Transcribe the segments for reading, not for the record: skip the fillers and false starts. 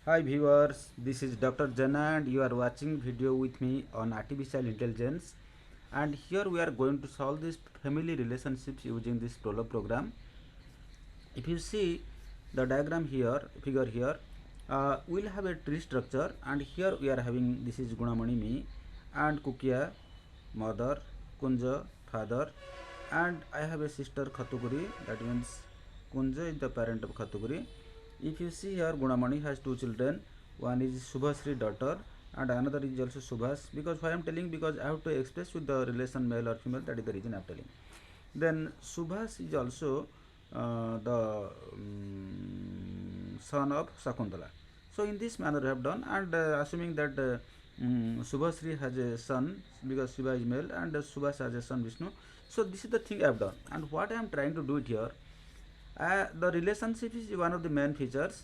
Hi viewers, this is Dr. Jana and you are watching video with me on artificial intelligence, and here we are going to solve this family relationships using this Prolog program. If you see the diagram here, figure here, we'll have a tree structure, and here we are having, this is Gunamani me and Kukia mother, Kunja father, and I have a sister Khatuguri, that means Kunja is the parent of Khatuguri. If you see here, Gunamani has two children. One is Subhasri daughter, and another is also Subhas. Because why I am telling, because I have to express with the relation male or female. That is the reason I am telling. Then Subhas is also the son of Sakuntala. So in this manner we have done, and assuming that Subhasri has a son because Shiva is male, and Subhas has a son Vishnu. So this is the thing I have done, and what I am trying to do it here. The relationship is one of the main features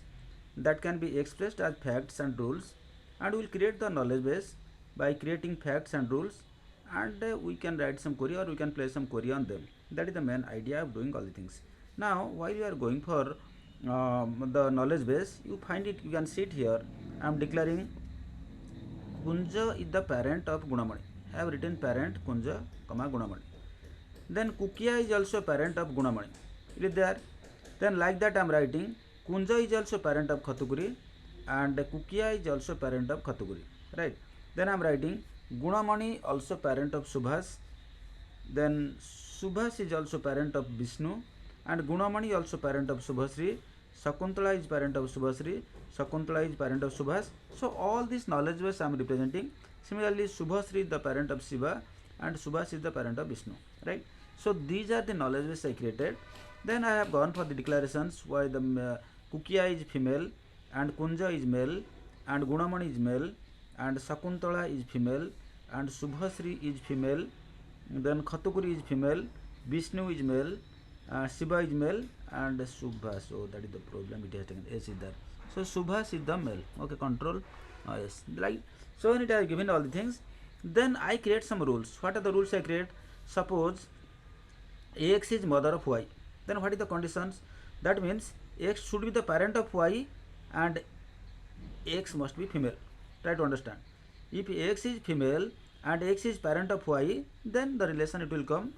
that can be expressed as facts and rules, and we will create the knowledge base by creating facts and rules, and we can write some query or we can play some query on them. That is the main idea of doing all the things. Now while you are going for the knowledge base, you find it, you can see it here. I am declaring Kunja is the parent of Gunamani. I have written parent Kunja, comma Gunamani. Then Kukia is also parent of Gunamani. It is there. Then like that I am writing Kunja is also parent of Khatuguri and Kukia is also parent of Khatuguri. Right. Then I am writing Gunamani also parent of Subhas. Then Subhas is also parent of Vishnu, and Gunamani also parent of Subhasri. Sakuntala is parent of Subhasri. Sakuntala is parent of Subhas. So all these knowledge base I am representing. Similarly, Subhasri is the parent of Shiva and Subhas is the parent of Vishnu. Right. So these are the knowledge base I created. Then I have gone for the declarations why the Kukia is female and Kunja is male and Gunamani is male and Sakuntala is female and Subhasri is female, then Khatuguri is female, Vishnu is male, Shiva is male, and Subhas. So that is the problem, it has taken S is there. So Subhas is the male. Okay, control yes. Like so when it has given all the things, then I create some rules. What are the rules I create? Suppose X is mother of Y. Then what is the conditions? That means X should be the parent of Y and X must be female. Try to understand. If X is female and X is parent of Y, then the relation it will come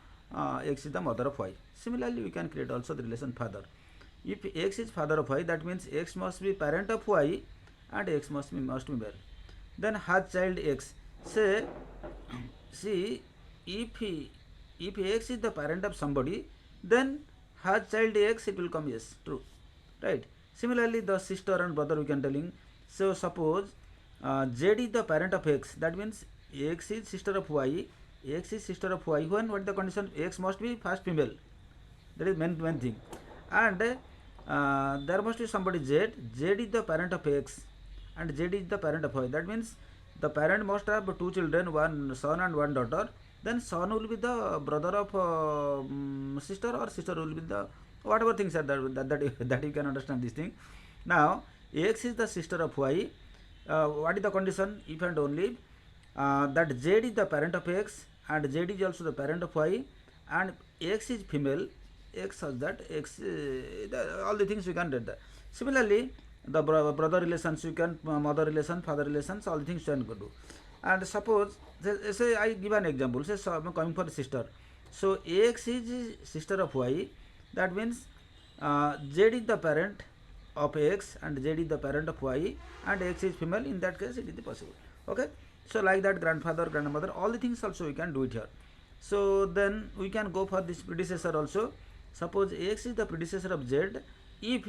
X is the mother of Y. Similarly, we can create also the relation father. If X is father of Y, that means X must be parent of Y and X must be male. Then has child X. Say, see, if X is the parent of somebody, then has child X, it will come yes, true, right? Similarly, the sister and brother we can telling. So suppose Z is the parent of X, that means X is sister of Y, X is sister of Y. When what is the condition? X must be first female. That is main thing. And there must be somebody Z. Z is the parent of X, and Z is the parent of Y. That means the parent must have two children, one son and one daughter. Then son will be the brother of sister, or sister will be the whatever things are that you can understand this thing. Now X is the sister of Y. What is the condition? If and only that Z is the parent of X and Z is also the parent of Y, and X is female. X has that X all the things we can read that. Similarly, the brother relations you can, mother relation, father relations, all the things you can do. And suppose say I give an example. Say so I am coming for sister. So X is sister of Y. That means Z is the parent of X and Z is the parent of Y and X is female. In that case, it is possible. Okay. So like that, grandfather, grandmother, all the things also we can do it here. So then we can go for this predecessor also. Suppose X is the predecessor of Z if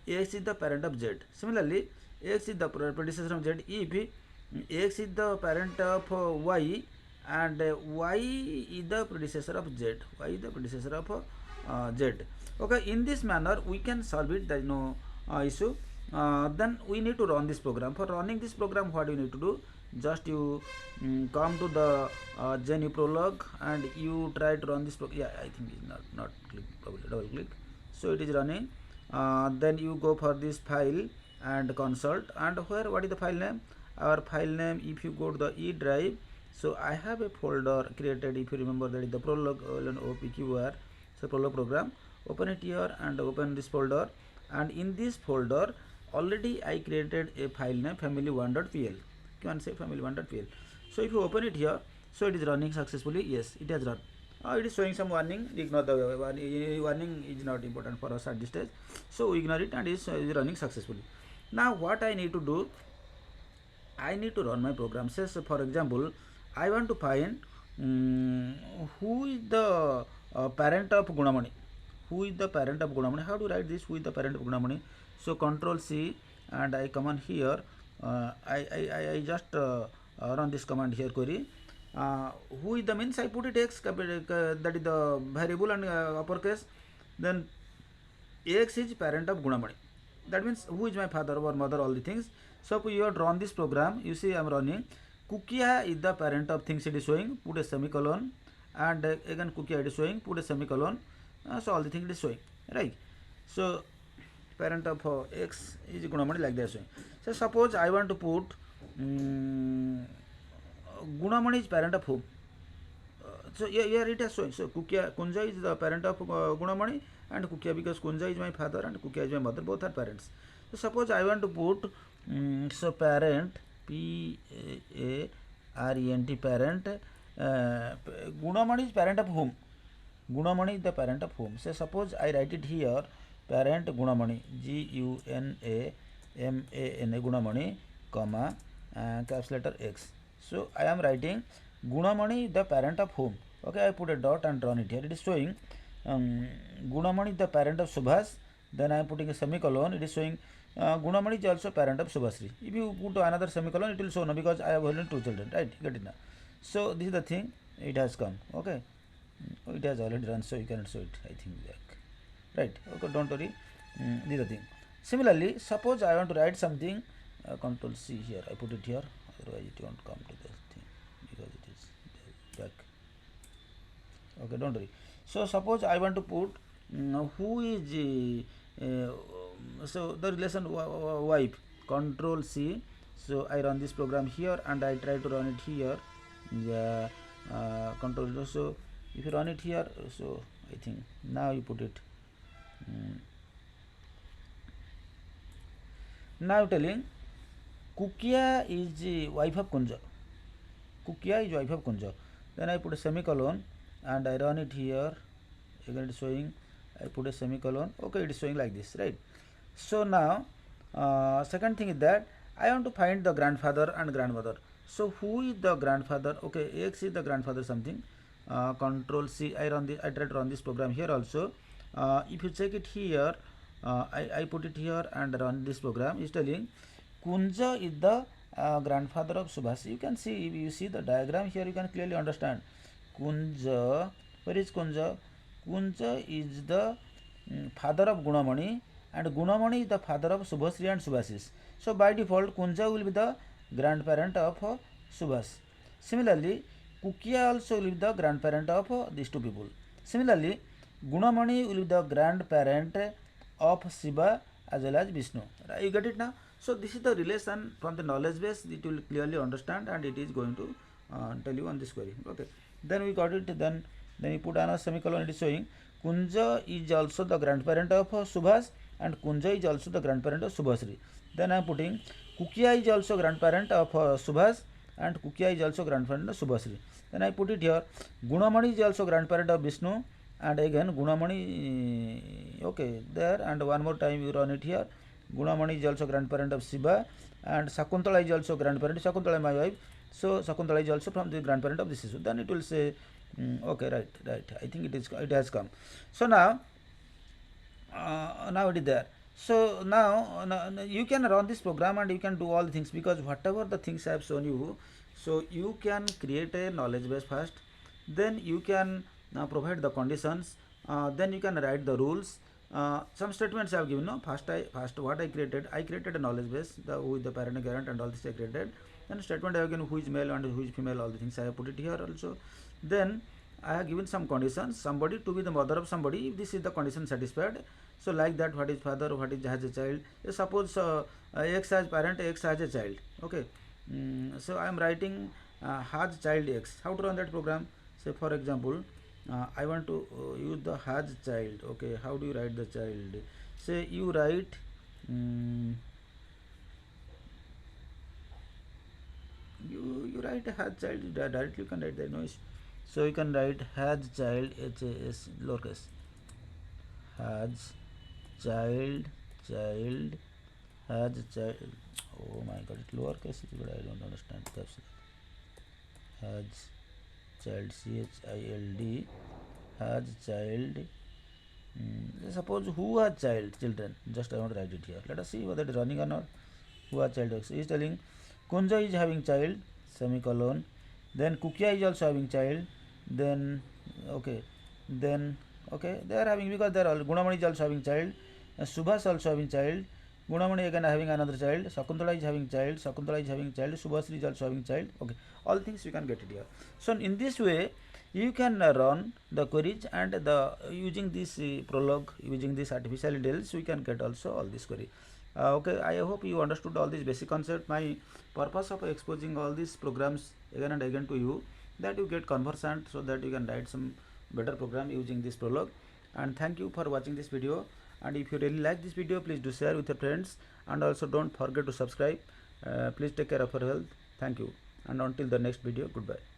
X is the parent of Z. Similarly, X is the predecessor of Z if X is the parent of Y and Y is the predecessor of Z. Y is the predecessor of Z. Okay, in this manner we can solve it. There is no issue. Then we need to run this program. For running this program, what you need to do? Just you come to the GNU Prolog and you try to run this program. Yeah, I think it's not click, probably double click. So it is running. Then you go for this file and consult, and where what is the file name? Our file name, if you go to the E drive, so I have a folder created, if you remember, that is the Prolog OPQR. So Prolog program, open it here and open this folder, and in this folder already I created a file name family1.pl. You can say family1.pl. So if you open it here, so it is running successfully. Yes, it has run. It is showing some warning. Ignore the warning is not important for us at this stage. So ignore it, and it is running successfully. Now what I need to do, I need to run my program. Say, so for example, I want to find who is the parent of Gunamani. Who is the parent of Gunamani? How to write this? Who is the parent of Gunamani? So Control C, and I command here. I just run this command here, query. Who is the means I put it x, that is the variable, and uppercase. Then x is parent of Gunamani. That means who is my father or mother, all the things. So you have run this program. You see I am running. Kukia is the parent of things, it is showing. Put a semicolon, and again Kukia it is showing. Put a semicolon. So all the things it is showing, right? So parent of x is Gunamani, like that showing. So suppose I want to put Gunamani is parent of whom? So here it is showing. So Kunja is the parent of Gunamani, and Kukia, because Kunja is my father and Kukia is my mother, both are parents. So suppose I want to put so parent, P-A-R-E-N-T, parent, Gunamani is parent of whom? Gunamani is the parent of whom? So suppose I write it here, parent Gunamani, G-U-N-A-M-A-N-A, Gunamani, comma, caps letter X. So I am writing Gunamani is the parent of whom? Okay, I put a dot and run it here. It is showing Gunamani is the parent of Subhas. Then I am putting a semicolon. It is showing Gunamani is also parent of Subhasri. If you put another semicolon, it will show no, because I have only 2 children, right? Get it now. So this is the thing. It has come. Okay, it has already run, so you cannot show it, I think, back. Right? Okay, don't worry. This is the thing. Similarly, suppose I want to write something. Control C here. I put it here. Otherwise, it won't come to the thing because it is back. Okay, don't worry. So suppose I want to put who is so the relation wife. Control C. So I run this program here, and I try to run it here. Yeah, control. So if you run it here, so I think now you put it. Now telling Kukia is the wife of Kunja. Kukia is wife of Kunja. Then I put a semicolon, and I run it here. Again it is showing. I put a semicolon. Okay, it is showing like this, right? So now second thing is that I want to find the grandfather and grandmother. So who is the grandfather? Okay, X is the grandfather something. Control C. I try to run this program here also. If you check it here, I put it here and run this program. Is telling Kunja is the grandfather of Subhas. You can see, if you see the diagram here, you can clearly understand. Kunja, where is Kunja? Kunja is the father of Gunamani, and Gunamani is the father of Subhasri and Subhasis. So by default, Kunja will be the grandparent of Subhas. Similarly, Kukia also will be the grandparent of these two people. Similarly, Gunamani will be the grandparent of Shiva as well as Vishnu. You get it now? So this is the relation from the knowledge base. It will clearly understand, and it is going to tell you on this query. Okay. Then we got it. Then you put another semicolon. It is showing Kunja is also the grandparent of Subhas, and Kunja is also the grandparent of Subhasri. Then I am putting Kukia is also grandparent of Subhas, and Kukia is also grandparent of Subhasri. Then I put it here. Gunamani is also grandparent of Vishnu, and again Gunamani, okay, there, and one more time you run it here. Gunamani is also grandparent of Shiva, and Sakuntala is also grandparent. Sakuntala is my wife, so Sakuntala is also from the grandparent of this issue. Then it will say, okay, right. I think it has come. So now it is there. So now you can run this program, and you can do all the things, because whatever the things I have shown you, so you can create a knowledge base first, then you can provide the conditions, then you can write the rules. Some statements I have given. No, first what I created a knowledge base, who is the parent and parent and all this I created. Then statement I have given who is male and who is female, all the things I have put it here also. Then I have given some conditions, somebody to be the mother of somebody, if this is the condition satisfied. So like that, what is father, what is has a child. Suppose X has parent, X has a child. Okay. So I am writing has child X. How to run that program? Say for example, I want to use the has child. Okay, how do you write the child? Say you write write has child directly, you can write the noise. So you can write has child, HAS lowercase, has child, child, has child. Oh my god, it's lowercase, but I don't understand. Caps has child, CHILD, has child. Suppose who has children, just I want to write it here. Let us see whether it is running or not. Who has child? He is telling Kunja is having child, semicolon. Then Kukia is also having child. Then okay, then okay, they are having, because they are all, Gunamani is also having child. Subhas also having child. Gunamani again having another child. Sakuntala is having child. Sakuntala is having child. Subhasri is also having child. Okay, all things we can get it here. So in this way, you can run the queries, and the using this prologue, using this artificial intelligence, we can get also all this query. Okay, I hope you understood all this basic concept. My purpose of exposing all these programs again and again to you, that you get conversant, so that you can write some better program using this prologue. And thank you for watching this video. And if you really like this video, please do share with your friends, and also don't forget to subscribe. Please take care of your health. Thank you, and until the next video, goodbye.